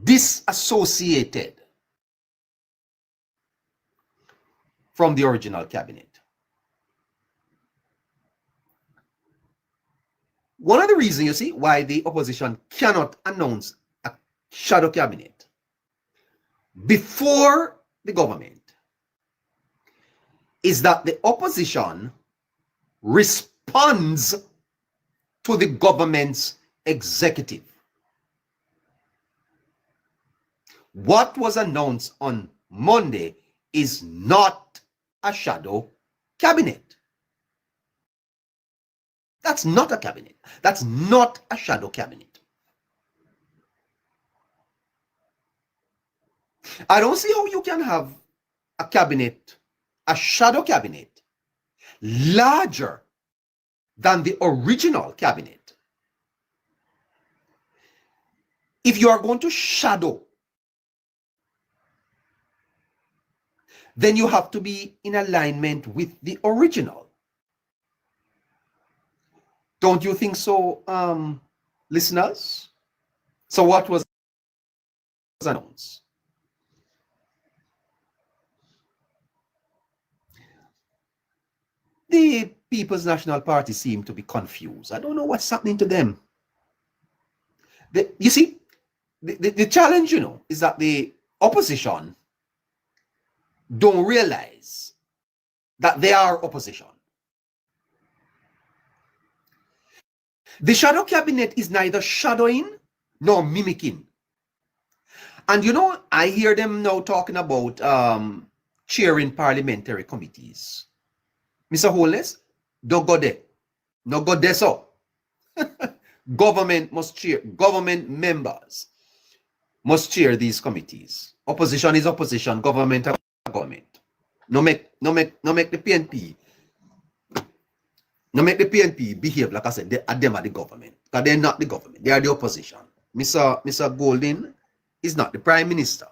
disassociated from the original cabinet. One of the reasons, you see, why the opposition cannot announce a shadow cabinet before the government is that the opposition responds to the government's executive. What was announced on Monday is not a shadow cabinet. That's not a cabinet. That's not a shadow cabinet. I don't see how you can have a cabinet, a shadow cabinet, larger than the original cabinet. If you are going to shadow, then you have to be in alignment with the original. Don't you think so, listeners? So what was announced? The People's National Party seem to be confused. I don't know what's happening to them. You see, the challenge, is that the opposition don't realize that they are opposition. The shadow cabinet is neither shadowing nor mimicking. And I hear them now talking about chairing parliamentary committees. Mr. Holness, don't go there. No go there, so. Government must chair, government members must chair these committees. Opposition is opposition, government is government. No make the PNP. No make the PNP behave like I said, them are the government. Because they're not the government. They are the opposition. Mr. Golden is not the Prime Minister.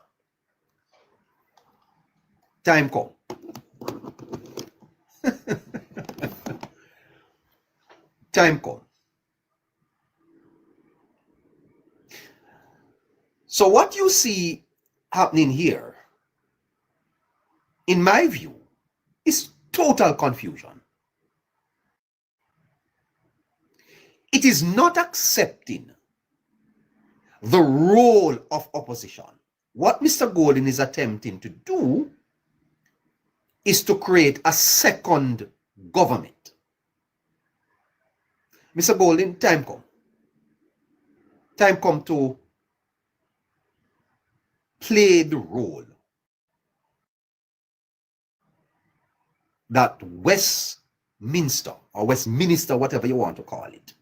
Time come. Time come. So what you see happening here, in my view, is total confusion. It is not accepting the role of opposition. What Mr. Golden is attempting to do is to create a second government. Mr. Golden, time come. Time come to play the role that Westminster, or Westminster, whatever you want to call it,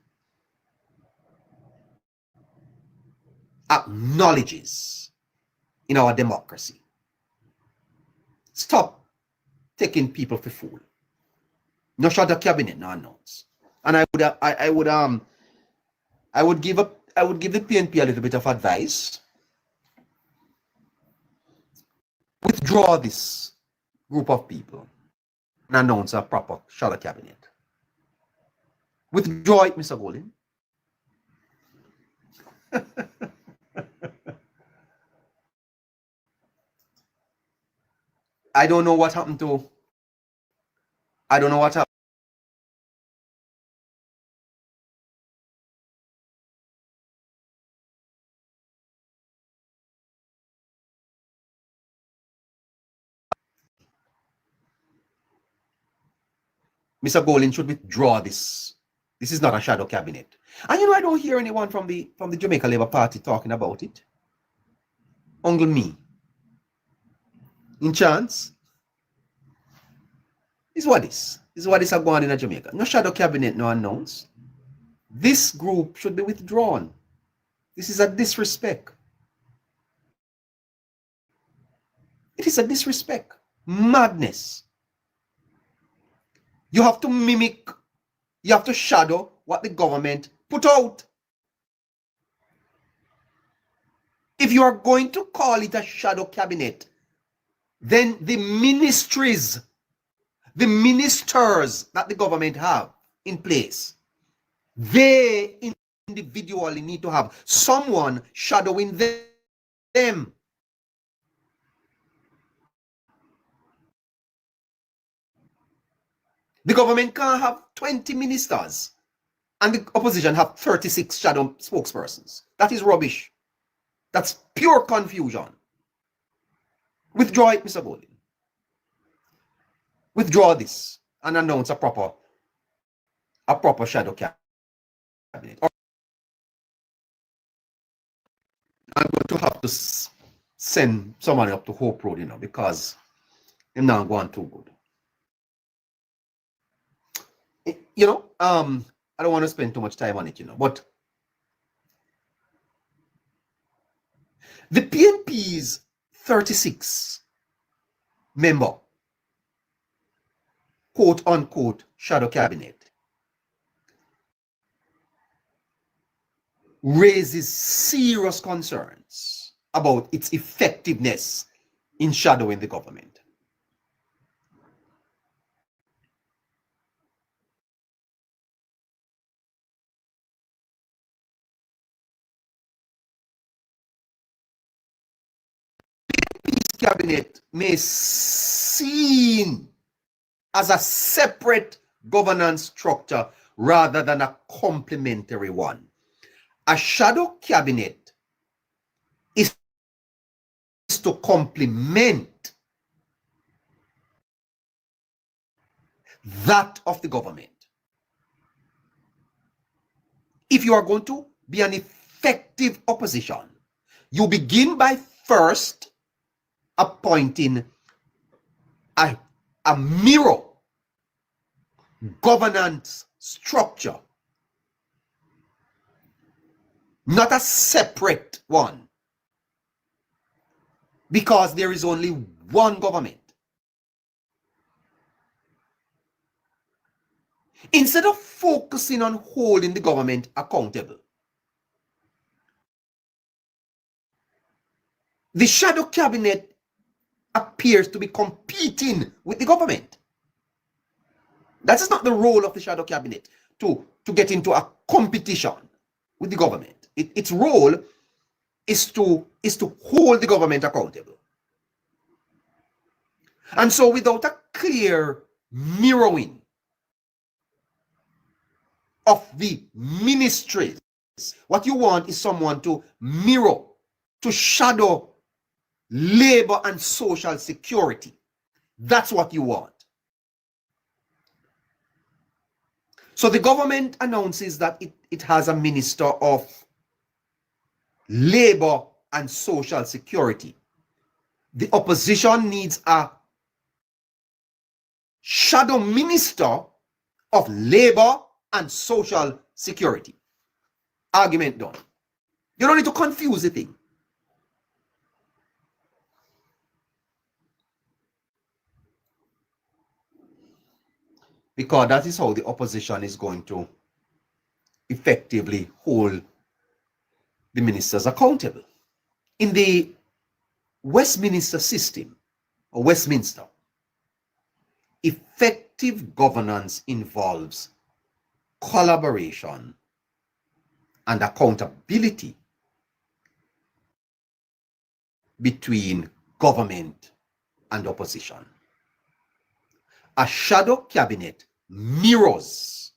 acknowledges in our democracy. Stop taking people for fool. No shadow cabinet, no announce. And I would give the PNP a little bit of advice. Withdraw this group of people and announce a proper shadow cabinet. Withdraw it, Mr. Golden. I don't know what happened to. I don't know what happened. Mr. Golden should withdraw this. This is not a shadow cabinet. And I don't hear anyone from the Jamaica Labour Party talking about it. Uncle me. In chance. This is what this. This is what is going on in Jamaica. No shadow cabinet, no announce. This group should be withdrawn. This is a disrespect. It is a disrespect. Madness. You have to mimic, you have to shadow what the government put out. If you are going to call it a shadow cabinet, then the ministries, the ministers that the government have in place, they individually need to have someone shadowing them them. The government can't have 20 ministers and the opposition have 36 shadow spokespersons. That is rubbish. That's pure confusion. Withdraw it, Mr. Golden. Withdraw this and announce a proper shadow cabinet. I'm going to have to send somebody up to Hope Road, because I'm not going too good. I don't want to spend too much time on it, but the PNP's 36 member, quote unquote, shadow cabinet raises serious concerns about its effectiveness in shadowing the government. Cabinet may seen as a separate governance structure rather than a complementary one. A shadow cabinet is to complement that of the government. If you are going to be an effective opposition, you begin by first appointing a mirror governance structure, not a separate one, because there is only one government. Instead of focusing on holding the government accountable, the shadow cabinet appears to be competing with the government. That is not the role of the shadow cabinet, to get into a competition with the government. Its role is to hold the government accountable. And so without a clear mirroring of the ministries, what you want is someone to mirror, to shadow labor and social security. That's what you want. So the government announces that it has a minister of labor and social security. The opposition needs a shadow minister of labor and social security. Argument done. You don't need to confuse the thing. Because that is how the opposition is going to effectively hold the ministers accountable. In the Westminster system, or Westminster, effective governance involves collaboration and accountability between government and opposition. A shadow cabinet mirrors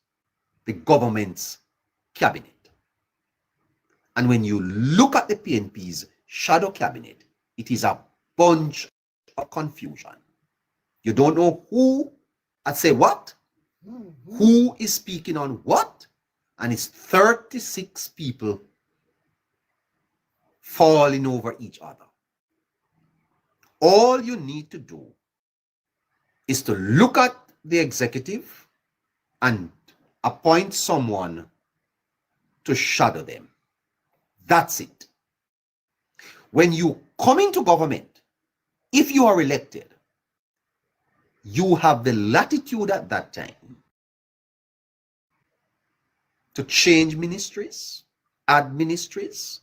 the government's cabinet. And when you look at the PNP's shadow cabinet, it is a bunch of confusion. You don't know who I say what, who is speaking on what, and it's 36 people falling over each other. All you need to do is to look at the executive and appoint someone to shadow them. That's it. When you come into government, if you are elected, you have the latitude at that time to change ministries, add ministries,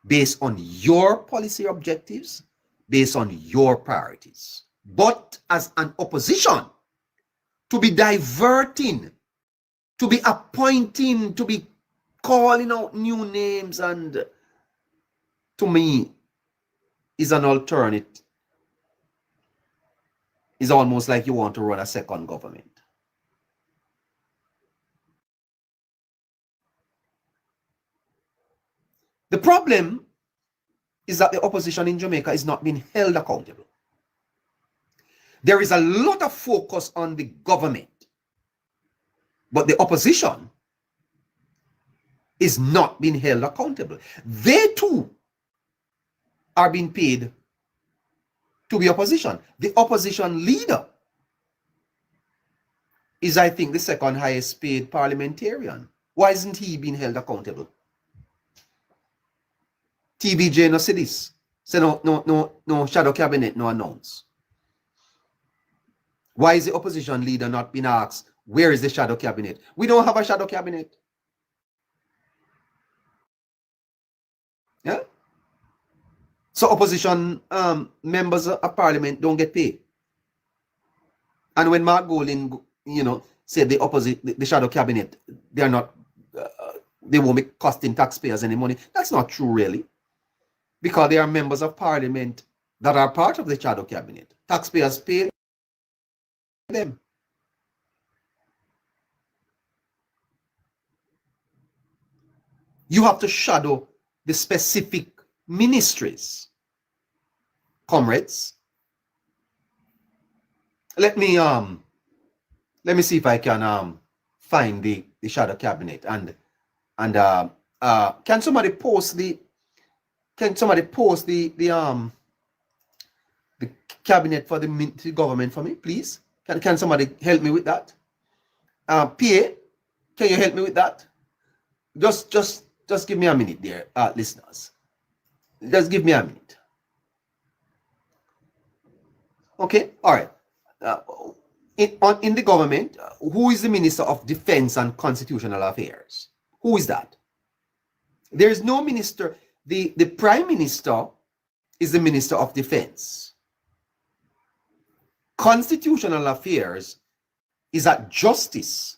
based on your policy objectives, based on your priorities. But as an opposition, to be diverting, to be appointing, to be calling out new names, and to me, is an alternate. It's almost like you want to run a second government. The problem is that the opposition in Jamaica is not being held accountable. There is a lot of focus on the government, but the opposition is not being held accountable. They too are being paid to be opposition. The opposition leader is, I think, the second highest paid parliamentarian. Why isn't he being held accountable? TVJ no see this. Say no shadow cabinet, no announce. Why is the opposition leader not being asked, where is the shadow cabinet? We don't have a shadow cabinet. Yeah? So opposition members of parliament don't get paid. And when Mark Golding, said the shadow cabinet, they're not, they won't be costing taxpayers any money. That's not true, really. Because they are members of parliament that are part of the shadow cabinet. Taxpayers pay them. You have to shadow the specific ministries. Comrades, let me see if I can find the shadow cabinet and can somebody post the cabinet for the government for me, please? Can somebody help me with that? PA, can you help me with that? Just give me a minute there, listeners. Just give me a minute. Okay, all right. In the government, who is the Minister of Defense and Constitutional Affairs? Who is that? There is no minister. The Prime Minister is the Minister of Defense. Constitutional Affairs is at Justice.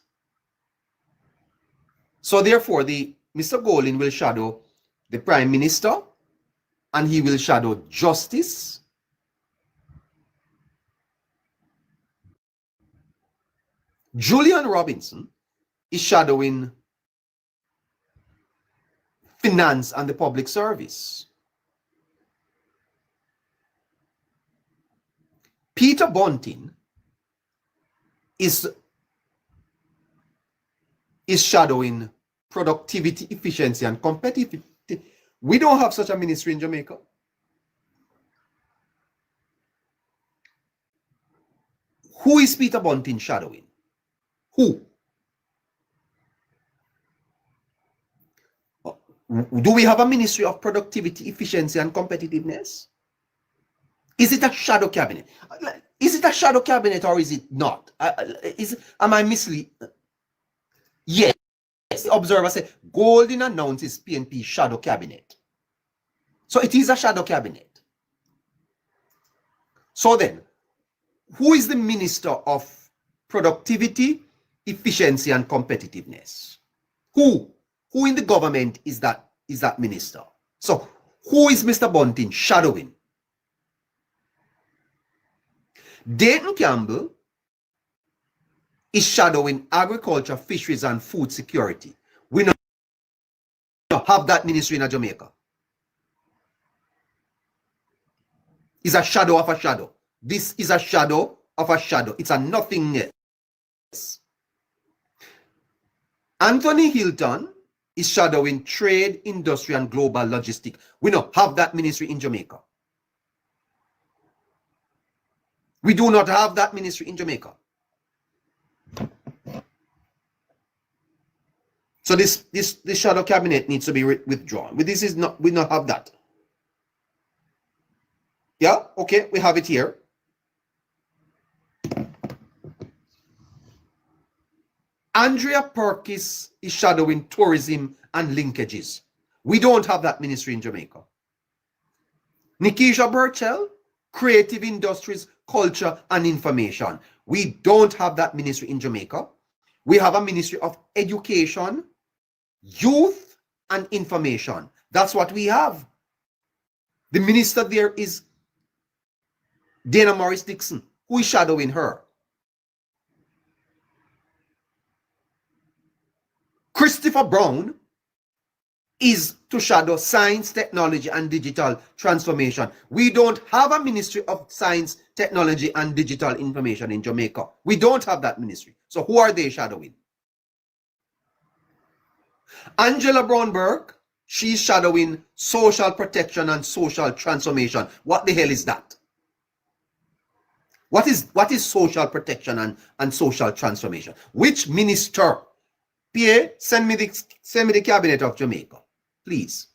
So therefore, Mr. Golding will shadow the Prime Minister and he will shadow Justice. Julian Robinson is shadowing Finance and the Public Service. Peter Bunting is shadowing Productivity, Efficiency, and Competitiveness. We don't have such a ministry in Jamaica. Who is Peter Bunting shadowing? Who? Do we have a Ministry of Productivity, Efficiency, and Competitiveness? Is it a shadow cabinet? Is it a shadow cabinet or is it not? Am I mislead? Yes. The observer said Golding announces PNP shadow cabinet. So it is a shadow cabinet. So then, who is the Minister of Productivity, Efficiency, and Competitiveness? Who in the government is that minister? So who is Mr. Bunting shadowing? Dayton Campbell is shadowing Agriculture, Fisheries, and Food Security. We don't have that ministry in Jamaica. It's a shadow of a shadow. This is a shadow of a shadow. It's a nothingness. Anthony Hilton is shadowing Trade, Industry, and Global Logistics. We don't have that ministry in Jamaica. We do not have that ministry in Jamaica. So this shadow cabinet needs to be withdrawn. We not have that. Yeah, okay, we have it here. Andrea Perkis is shadowing Tourism and Linkages. We don't have that ministry in Jamaica. Nikisha Burchell, Creative Industries, Culture, and Information. We don't have that ministry in Jamaica. We have a Ministry of Education, Youth, and Information. That's what we have. The minister there is Dana Morris Dixon. Who is shadowing her? Christopher Brown is to shadow science, technology, and digital transformation. We don't have a Ministry of Science, Technology, and Digital Information in Jamaica. We don't have that ministry. So who are they shadowing? Angela Brownberg, she's shadowing social protection and social transformation. What the hell is that? What is social protection and social transformation? Which minister? Pierre, send me the cabinet of Jamaica, please.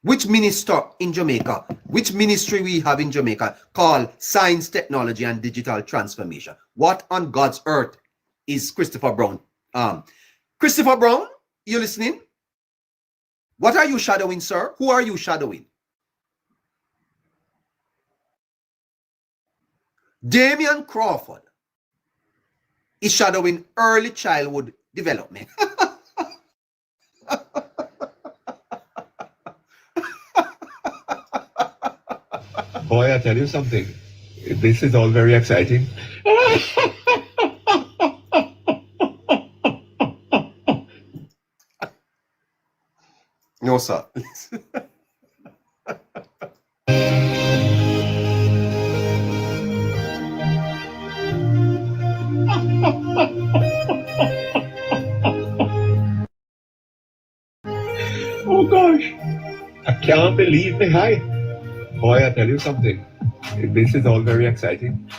Which minister in Jamaica? Which ministry we have in Jamaica called Science, Technology, and Digital Transformation? What on God's earth is Christopher Brown? Christopher Brown, you listening? What are you shadowing, sir? Who are you shadowing? Damian Crawford is shadowing early childhood development. Boy, I tell you something. This is all very exciting. No, sir. Oh gosh, I can't believe me high. Boy, I tell you something. This is all very exciting.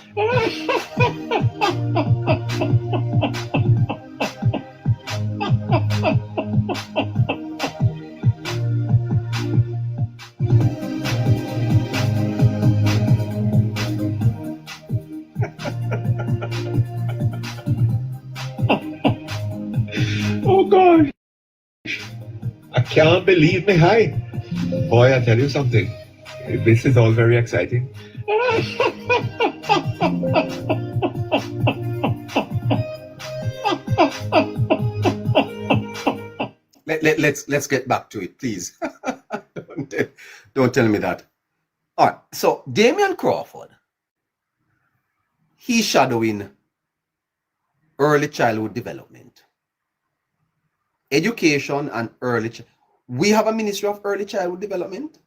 Oh gosh, I can't believe me high. Boy, I tell you something. This is all very exciting. Let's get back to it, please. Don't tell me that. All right. So Damian Crawford, he's shadowing early childhood development, education, and early. We have a Ministry of Early Childhood Development.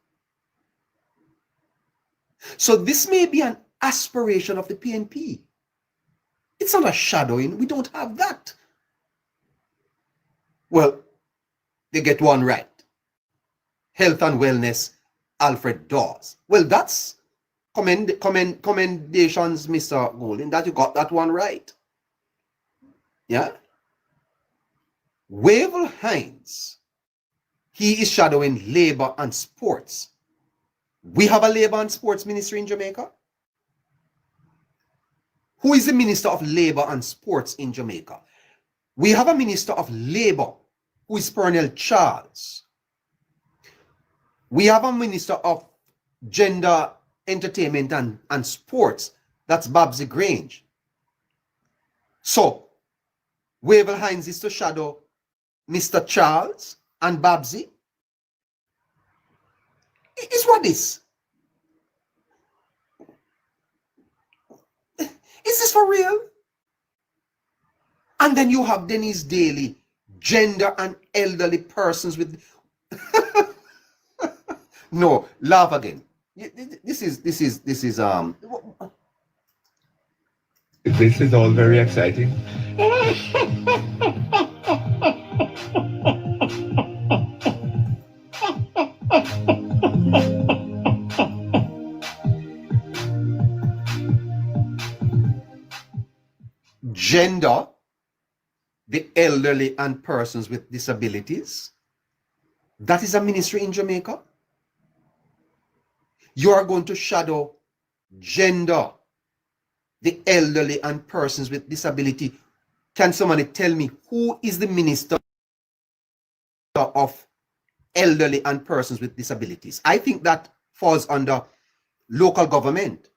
So this may be an aspiration of the PNP. It's not a shadowing. We don't have that. Well, they get one right. Health and wellness, Alfred Dawes. Well, that's commendations, Mr. Golden, that you got that one right. Yeah. Wavell Hines, he is shadowing labor and sports. We have a labor and sports ministry in Jamaica. Who is the Minister of Labor and Sports in Jamaica? We have a Minister of Labor who is Pernell Charles. We have a Minister of Gender, Entertainment and Sports. That's Babsy Grange. So, Wavell Hines is to shadow Mr. Charles and Babsy. Is what this? Is this for real? And then you have Denise Daly, gender and elderly persons with. No, laugh again. This is This is all very exciting. gender, the elderly, and persons with disabilities. That is a ministry in Jamaica. You are going to shadow gender, the elderly, and persons with disability. Can somebody tell me who is the minister of elderly and persons with disabilities? I think that falls under local government.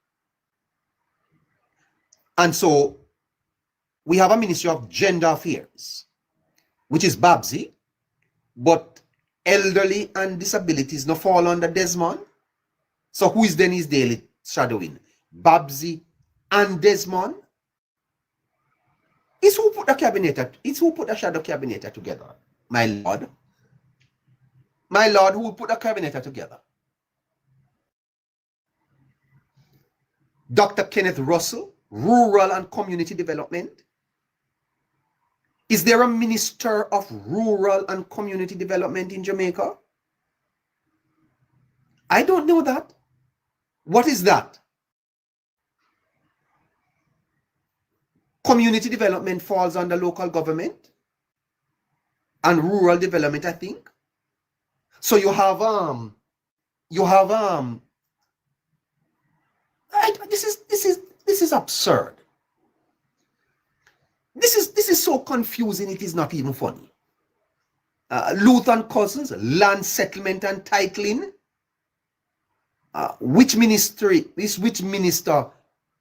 And so we have a Ministry of Gender Affairs, which is Babsy, but elderly and disabilities no fall under Desmond. So who is Dennis Daly shadowing? Babsy and Desmond? It's who put the cabinet, it's who put the shadow cabinet together. My lord. My lord, who put the cabinet together? Dr. Kenneth Russell, Rural and Community Development. Is there a Minister of Rural and Community Development in Jamaica? I don't know that. What is that? Community development falls under local government and rural development, I think. So you have this is absurd. This is so confusing, it is not even funny. Luther and Cousins, land settlement and titling. Which minister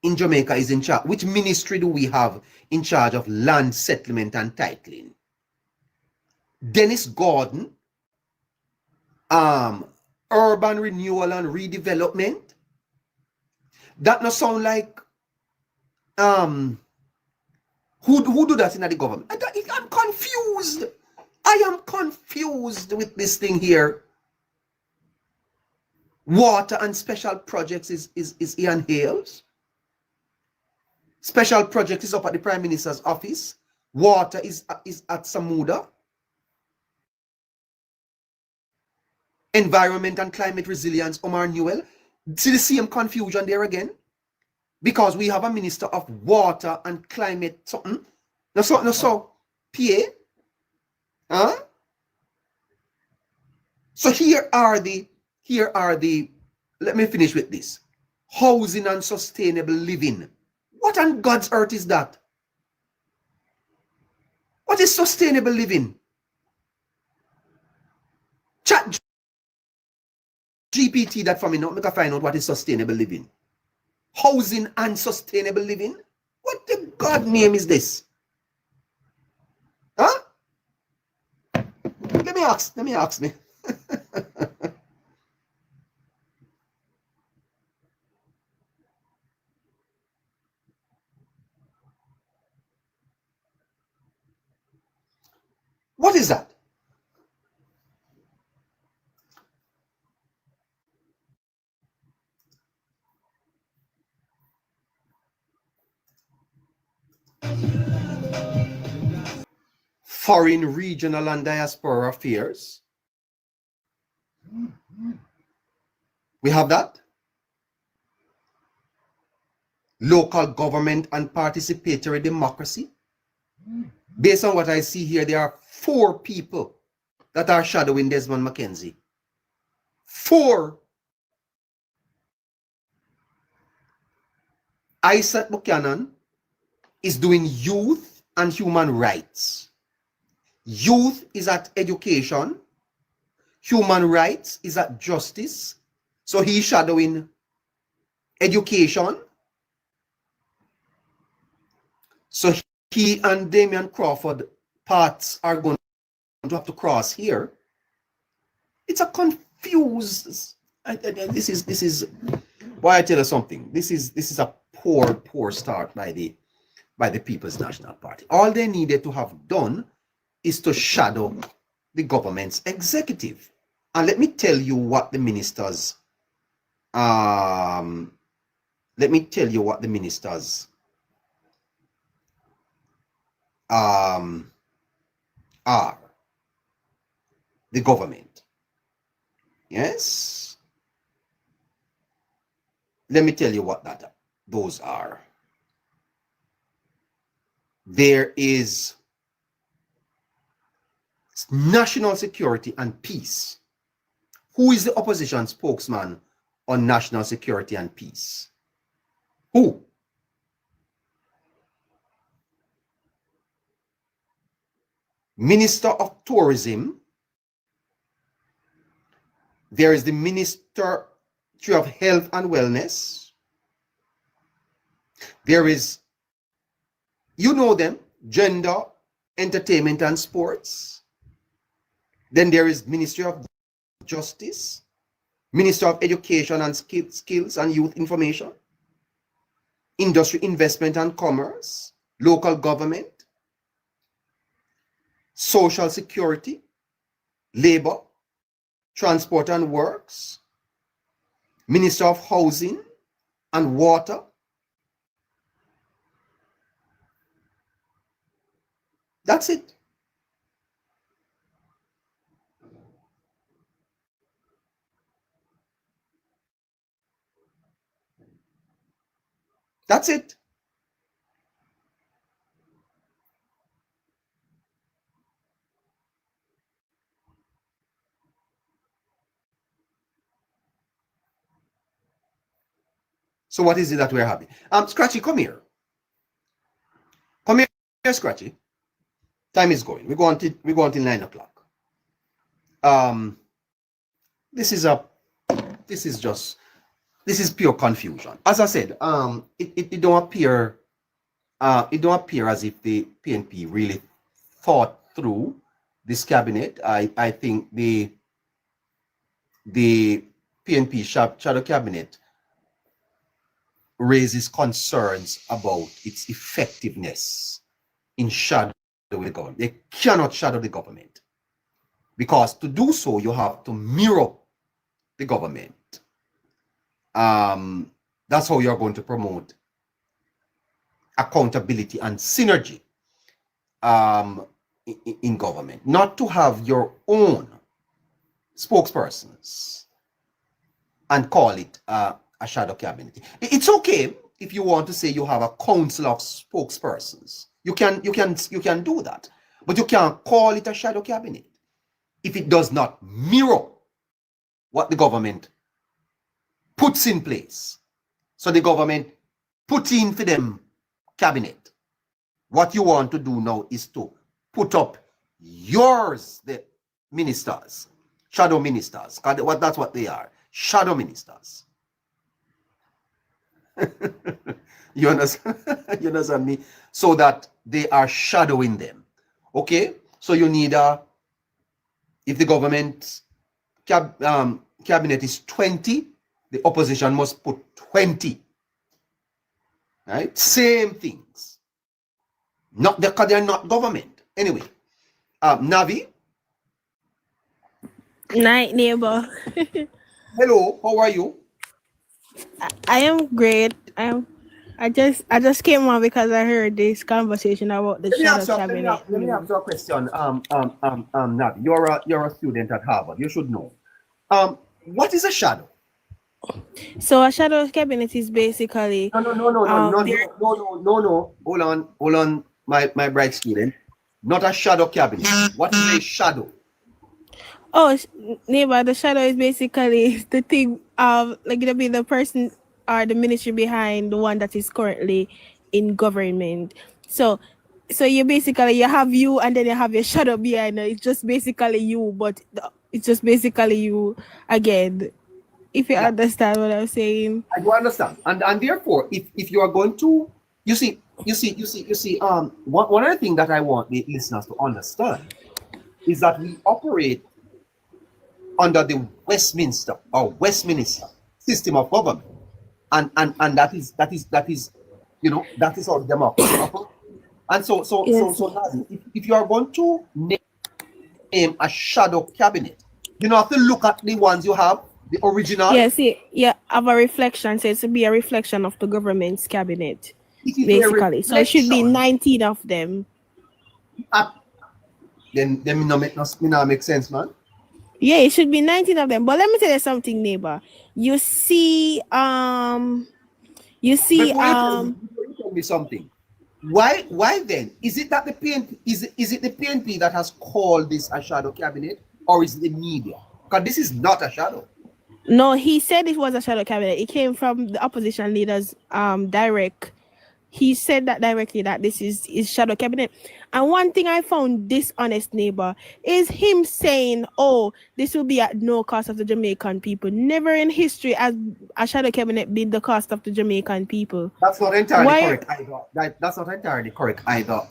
in Jamaica is in charge? Which ministry do we have in charge of land settlement and titling? Dennis Gordon, urban renewal and redevelopment. That not sound like who do that in the government? I'm confused. I am confused with this thing here. Water and special projects is Ian Hales. Special project is up at the Prime Minister's office. Water is at Samuda. Environment and climate resilience, Omar Newell. See the same confusion there again? Because we have a Minister of Water and Climate something. So, PA. Huh? So here are the, let me finish with this. Housing and sustainable living. What on God's earth is that? What is sustainable living? Chat GPT that for me, not make I find out what is sustainable living. Housing and sustainable living? What the God name is this? Huh? Let me ask me. What is that? Foreign, regional, and diaspora affairs. We have that. Local government and participatory democracy. Based on what I see here, there are 4 people that are shadowing Desmond McKenzie. 4. Isaac Buchanan is doing youth and human rights. Youth is at education. Human rights is at justice. So he's shadowing education. So he and Damian Crawford paths are going to have to cross here. It's a confused. This is why I tell you something. This is a poor start by the People's National Party. All they needed to have done is to shadow the government's executive. And let me tell you what the ministers are. The government. Yes. Let me tell you what those are. There is national security and peace. Who is the opposition spokesman on national security and peace? Who? Minister of Tourism. There is the Minister of Health and Wellness. There is, you know them, Gender, Entertainment and Sports. Then there is Ministry of Justice. Minister of Education and Skills and Youth Information, Industry, Investment and Commerce, Local Government, Social Security, Labor, Transport and Works, Minister of Housing and Water, that's it. That's it. So what is it that we're having? Scratchy, come here. Come here, Scratchy. Time is going. We go until 9 o'clock. This is pure confusion. As I said, it don't appear as if the PNP really thought through this cabinet. I think the PNP shadow cabinet raises concerns about its effectiveness in shadowing the government. They cannot shadow the government, because to do so, you have to mirror the government. That's how you're going to promote accountability and synergy in government, not to have your own spokespersons and call it a shadow cabinet. It's okay if you want to say you have a council of spokespersons. You can do that, but you can't call it a shadow cabinet if it does not mirror what the government puts in place. So the government put in for them cabinet. What you want to do now is to put up yours, the ministers, shadow ministers. That's what they are, shadow ministers. You understand? You understand me? So that they are shadowing them. Okay? So you need if the government cabinet is 20, the opposition must put 20. Right? Same things. Not because they're not government. Anyway, Navi. Night, neighbor. Hello, how are you? I am great. I just came on because I heard this conversation about the shadow cabinet. Let me ask you a question. Navi, you're a student at Harvard. You should know. What is a shadow? So a shadow cabinet is basically No. Hold on, my bright student. Not a shadow cabinet. What is a shadow? Oh, neighbor, the shadow is basically the thing like it'll be the person or the ministry behind the one that is currently in government. So you basically you have you and then you have your shadow behind it. It's just basically you, but it's just basically you again. If you understand what I'm saying. I do understand. And therefore, if you are going to you see, one of the things that I want the listeners to understand is that we operate under the Westminster system of government. And that is you know, that is how democracy operates. And so if you are going to name a shadow cabinet, you know, have to look at the ones you have, the original. Yeah, see, yeah, have a reflection. So it's to be a reflection of the government's cabinet, basically. So it should be 19 of them. Then not make sense, man. Yeah, it should be 19 of them. But let me tell you something, neighbor. You see, tell me something. Why then? Is it that the PNP is it the PNP that has called this a shadow cabinet, or is it the media? Because this is not a shadow. No, he said it was a shadow cabinet. It came from the opposition leaders direct. He said that directly, that this is shadow cabinet. And one thing I found dishonest, neighbor, is him saying, oh, this will be at no cost of the Jamaican people. Never in history has a shadow cabinet been the cost of the Jamaican people. That's not entirely correct either. That's not entirely correct either,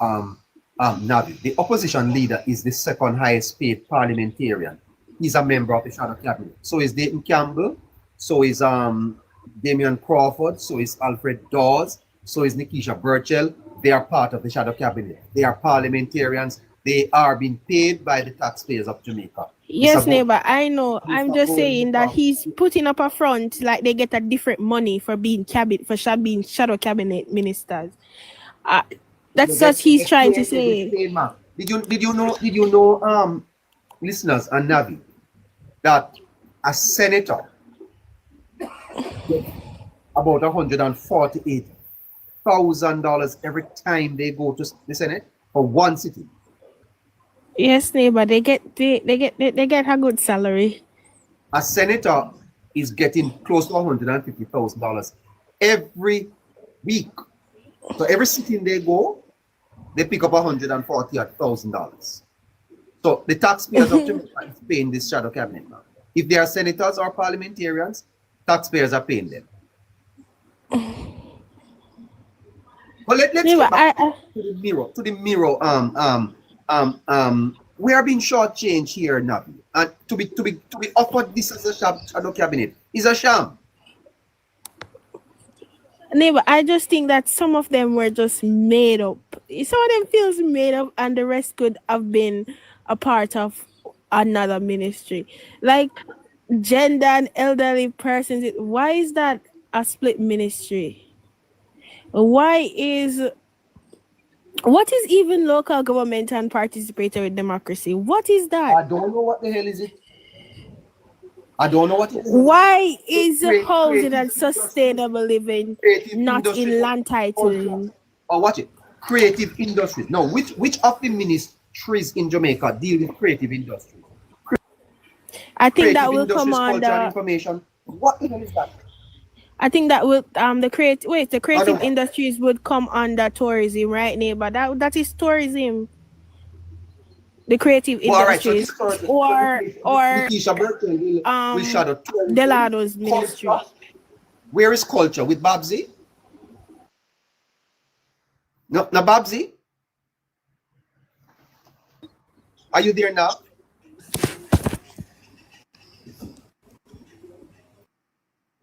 Navi. The opposition leader is the second highest paid parliamentarian He's a member of the shadow cabinet. So is Dayton Campbell. So is Damian Crawford. So is Alfred Dawes. So is Nikisha Burchell. They are part of the shadow cabinet. They are parliamentarians. They are being paid by the taxpayers of Jamaica. Yes, neighbor, I know. I'm just saying that he's putting up a front like they get a different money for being being shadow cabinet ministers. That's what he's trying to say. Did you know listeners and Navi that a senator gets about $148,000 every time they go to the Senate for one sitting? Yes, neighbor, they get a good salary. A senator is getting close to $150,000 every week. So every sitting they go, they pick up $140,000. So the taxpayers of Jamaica is paying this shadow cabinet now. If they are senators or parliamentarians, taxpayers are paying them. But let's go back to the mirror. We are being shortchanged here, Navi. And to be offered this as a shadow cabinet is a sham. Neighbor, I just think that some of them were just made up. Some of them feels made up, and the rest could have been a part of another ministry. Like gender and elderly persons. Why is that a split ministry? What is even local government and participatory democracy? What is that? I don't know what the hell is it. I don't know what it is. Why is housing and sustainable living not in land titling? Or watch it. Creative industries. No, which of the ministries in Jamaica deal with creative industries? I think that will come under information. What the hell is that? I think that will the creative industries would come under tourism, right, neighbor? That is tourism. The creative industries, or Delado's ministry. Where is culture with Babsy? No, Babsy. Are you there now?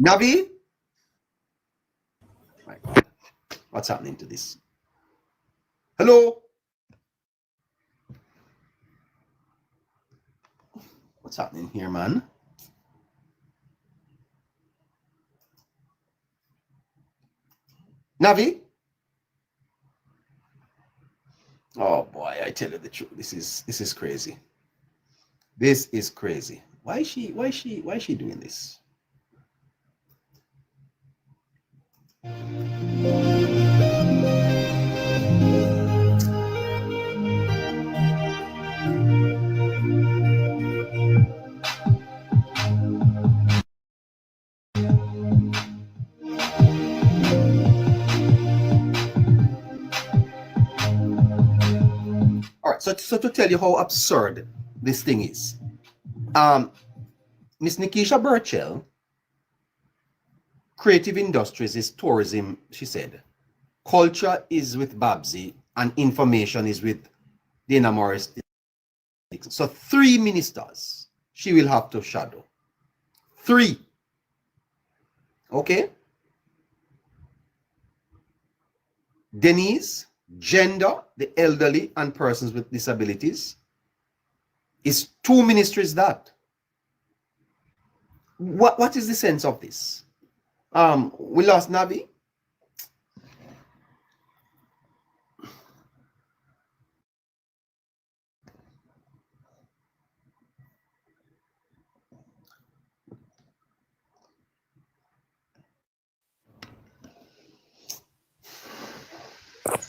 Navi? What's happening to this? Hello? What's happening here, man? Navi? Oh boy, I tell you the truth. This is crazy. This is crazy. Why is she doing this? All right, so to tell you how absurd this thing is, Miss Nikisha Burchell, creative industries is tourism, she said. Culture is with Babsy, and information is with Dana Morris. So 3 ministers she will have to shadow. 3. Okay? Denise, gender, the elderly, and persons with disabilities is 2 ministries that. What is the sense of this? We lost Navi.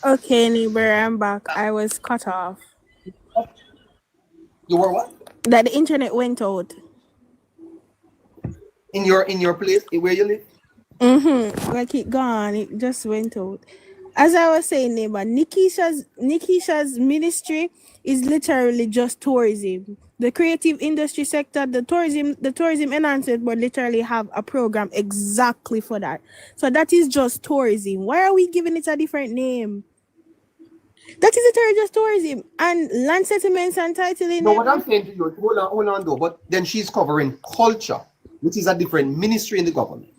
Okay, neighbor, I'm back. I was cut off. You were what? That the internet went out. In your place where you live? Like it gone. It just went out. As I was saying, neighbor, Nikisha's ministry is literally just tourism. The creative industry sector, the tourism enhancement board literally have a program exactly for that. So that is just tourism. Why are we giving it a different name? That is a just tourism and land settlements and titling. No, what I'm saying to you, hold on though, but then she's covering culture, which is a different ministry in the government.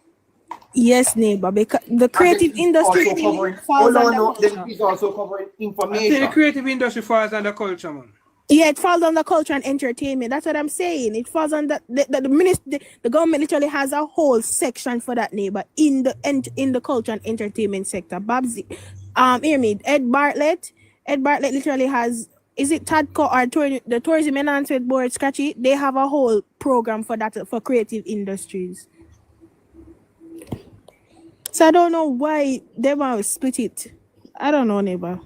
Yes, neighbor, because the And then creative she's industry also covering, falls hold on, under no, then culture. she's also covering I think the information. creative industry falls under culture, man. Yeah, it falls under culture and entertainment. That's what I'm saying. It falls under the government literally has a whole section for that, neighbor, in the culture and entertainment sector. Babsy, hear me, Ed Bartlett. Ed Bartlett literally has, is it TADCO or the Tourism Enhancement Board, Scratchy? They have a whole program for that, for creative industries. So I don't know why they want to split it. I don't know, neighbor.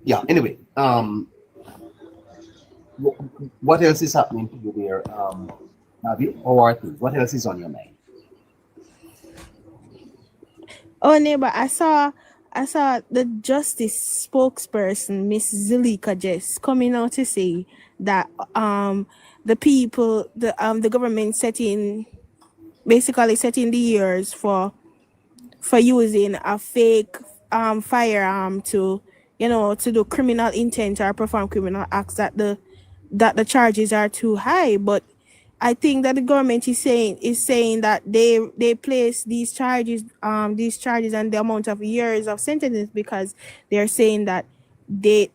Yeah, anyway, what else is happening to you there, Navi? How are things? What else is on your mind? Oh, neighbor, I saw the justice spokesperson, Miss Zulika Jess, coming out to say that the government basically setting the years for using a fake firearm to do criminal intent or perform criminal acts, that the charges are too high. But I think that the government is saying that they place these charges and the amount of years of sentences because they're saying that the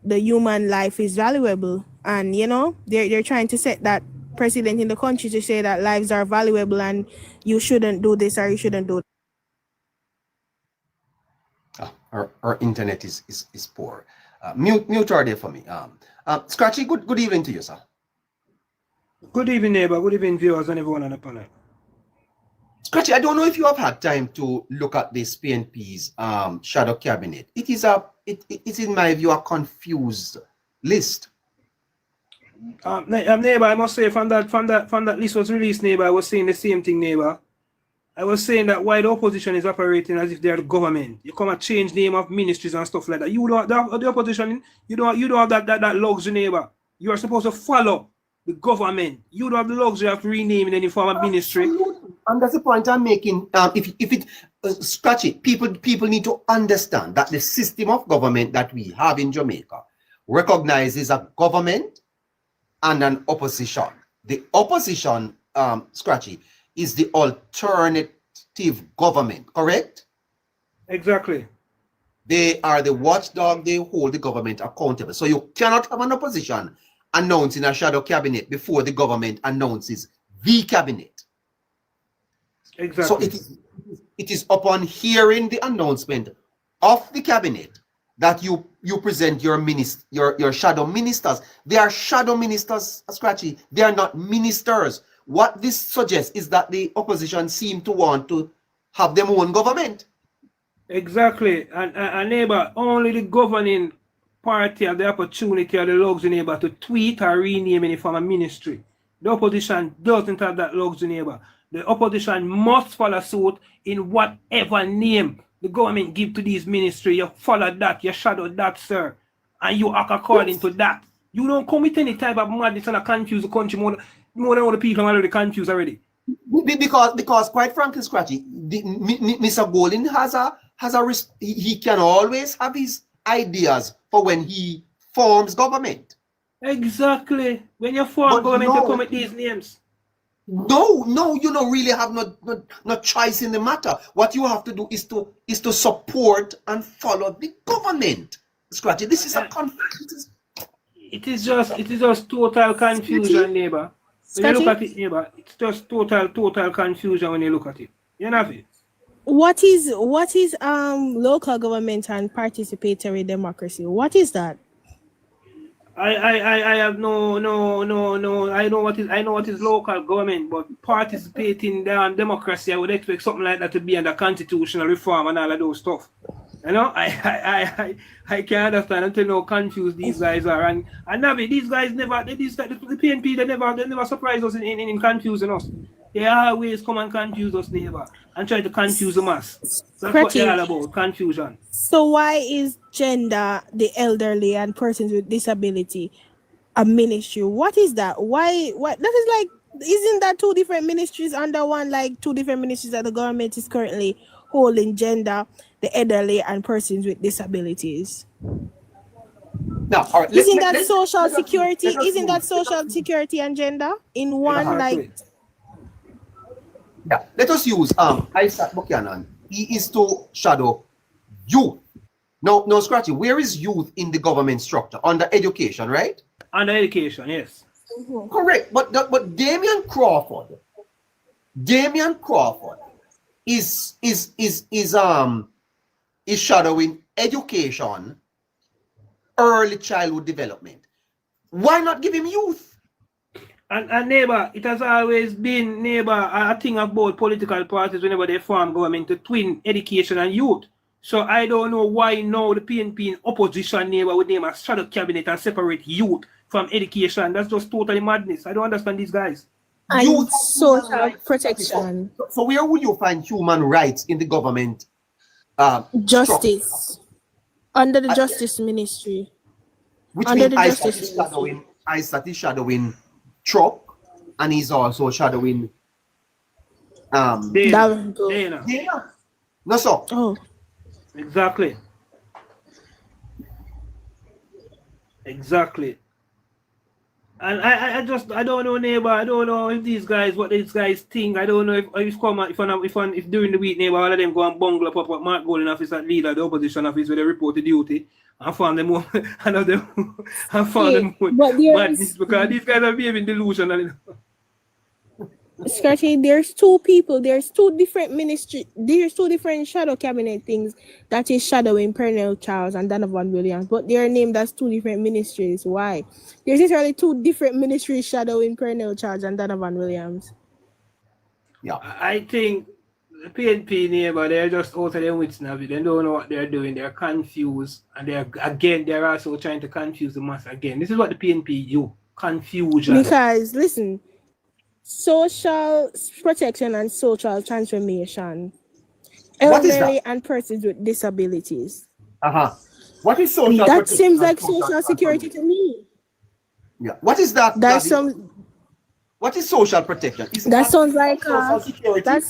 human life is valuable, and they're trying to set that precedent in the country to say that lives are valuable and you shouldn't do this or you shouldn't do that. Our internet is poor. Mute her there for me. Scratchy, good evening to you, sir. Good evening, neighbor. Good evening, viewers and everyone on the panel. Scratchy, I don't know if you have had time to look at this PNP's shadow cabinet. It is in my view a confused list. Neighbor, I must say from that list was released, neighbor, I was saying the same thing, neighbor. I was saying that why the opposition is operating as if they are the government. You come and change name of ministries and stuff like that. You don't the opposition. You don't have that luxury, neighbor. You are supposed to follow the government. You don't have the luxury of renaming any form of ministry. And that's the point I'm making. Scratchy, people need to understand that the system of government that we have in Jamaica recognizes a government and an opposition. The opposition, Scratchy, is the alternative government, correct? Exactly. They are the watchdog, they hold the government accountable. So you cannot have an opposition announcing a shadow cabinet before the government announces the cabinet. Exactly. So it is upon hearing the announcement of the cabinet that you present your shadow ministers. They are shadow ministers, Scratchy. They are not ministers. What this suggests is that the opposition seem to want to have their own government. Exactly. And neighbor, only the governing party have the opportunity or the luxury, neighbor, to tweet or rename any form of ministry. The opposition doesn't have that luxury, neighbor. The opposition must follow suit in whatever name the government give to these ministry. You follow that, you shadow that, sir. And you act according to that. You don't commit any type of madness and confuse the country more than all the people are already confused already. Because quite frankly, Scratchy, Mr. Golden he can always have his ideas for when he forms government. Exactly. When you form government, you come with these names. No, you don't really have no choice in the matter. What you have to do is to support and follow the government. Scratchy, this is a conflict. It is just total confusion, neighbor. When you look at it, neighbor, it's just total confusion when you look at it. You know it. What is local government and participatory democracy? What is that? I have no. I know what is local government, but participating in democracy, I would expect something like that to be under constitutional reform and all of those stuff. You know, I can't understand until how confused these guys are. And Navi, these guys the PNP, they never surprise us in confusing us. They always come and confuse us, neighbor, and try to confuse the mass. That's what they're all about, confusion. So why is gender, the elderly, and persons with disability a ministry? What is that? Why? What? That is like, isn't that two different ministries under one? Like two different ministries that the government is currently holding gender, the elderly, and persons with disabilities. Now, all right, Isn't that social let us security? use- let us Isn't that use- social security and gender in one like? Exactly. Yeah, let us use Isaac Buchanan. He is to shadow youth. No, Scratchy, where is youth in the government structure? Under education, right? Under education, yes. Correct. But Damian Crawford is shadowing education, early childhood development. Why not give him youth? And neighbor, it has always been, neighbor, a thing about political parties whenever they form government to twin education and youth. So I don't know why now the PNP in opposition, neighbor, would name a shadow cabinet and separate youth from education. That's just totally madness. I don't understand these guys. And Youth and social human rights. protection. So where will you find human rights in the government? Justice. Under the Justice Ministry. Which Under means the Justice Isaac is shadowing Trop, and he's also shadowing Dana. Dana. No, so Oh. Exactly. Exactly. And I don't know, neighbor. I don't know if what these guys think. I don't know if during the week, neighbor, all of them go and bungle up what Mark Golden office and leader of the opposition office where they report the duty and found them more and found them more madness because these guys are behaving delusional. Scratchy, there's two people, there's two different ministry, there's two different shadow cabinet things that is shadowing Pernell Charles and Donovan Williams, but they're named as two different ministries. Why? There's literally two different ministries shadowing Pernell Charles and Donovan Williams. Yeah. I think the PNP neighbor, they're just out of their wits now. They don't know what they're doing. They're confused, and they're also trying to confuse the mass again. This is what the PNP do: confusion. Because listen, social protection and social transformation, elderly and persons with disabilities. What is social? That seems like social security to me. Yeah. What is that? That's some. What is social protection? That sounds like social security. That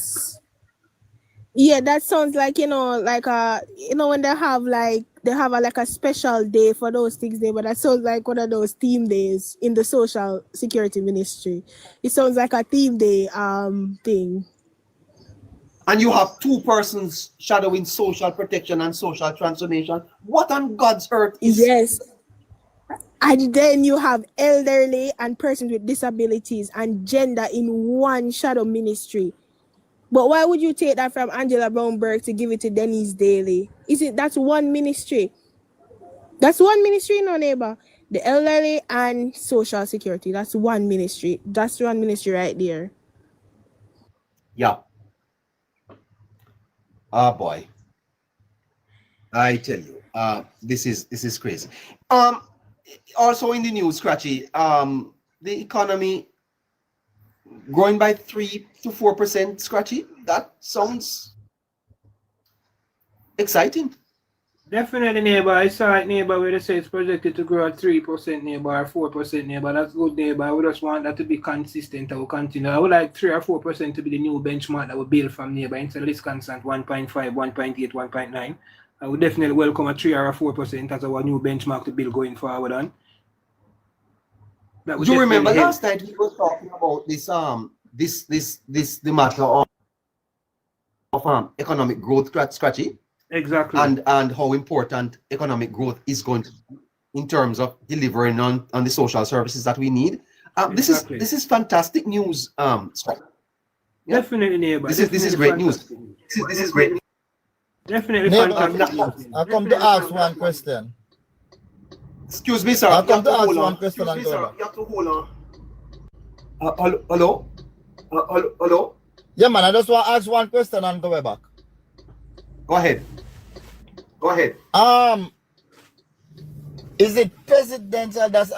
sounds like when they have a special day for those things there, but that sounds like one of those theme days in the social security ministry. It sounds like a theme day thing. And you have two persons shadowing social protection and social transformation. What on God's earth is? Yes. And then you have elderly and persons with disabilities and gender in one shadow ministry. But why would you take that from Angela Brownberg to give it to Denise Daly? That's one ministry? That's one ministry, no, neighbor. The elderly and social security. That's one ministry. That's one ministry right there. Yeah. Oh boy. I tell you, this is crazy. Also in the news, Scratchy, the economy growing by 3 to 4%, Scratchy. That sounds exciting. Definitely, neighbor. I saw it, neighbor, where they say it's projected to grow at 3%, neighbor, or 4%, neighbor. That's good, neighbor. I would just want that to be consistent. I will continue. I would like 3 or 4% to be the new benchmark that will build from, neighbor, instead of this constant 1.5, 1.8, 1.9. I would definitely welcome a 3 or a 4% as our new benchmark to build going forward on. Do you remember last night we were talking about this the matter of economic growth, Scratchy? Exactly. And how important economic growth is going to be in terms of delivering on the social services that we need. Exactly. This is fantastic news, Scratchy. Yeah. Definitely, neighbor. This is great news. This is great news. Definitely fantastic. I come to ask one question. Excuse me, sir. I come to ask one question and go back. You have to hold on. Hello? Hello? Yeah, man, I just want to ask one question and go back. Go ahead. Is it presidential that's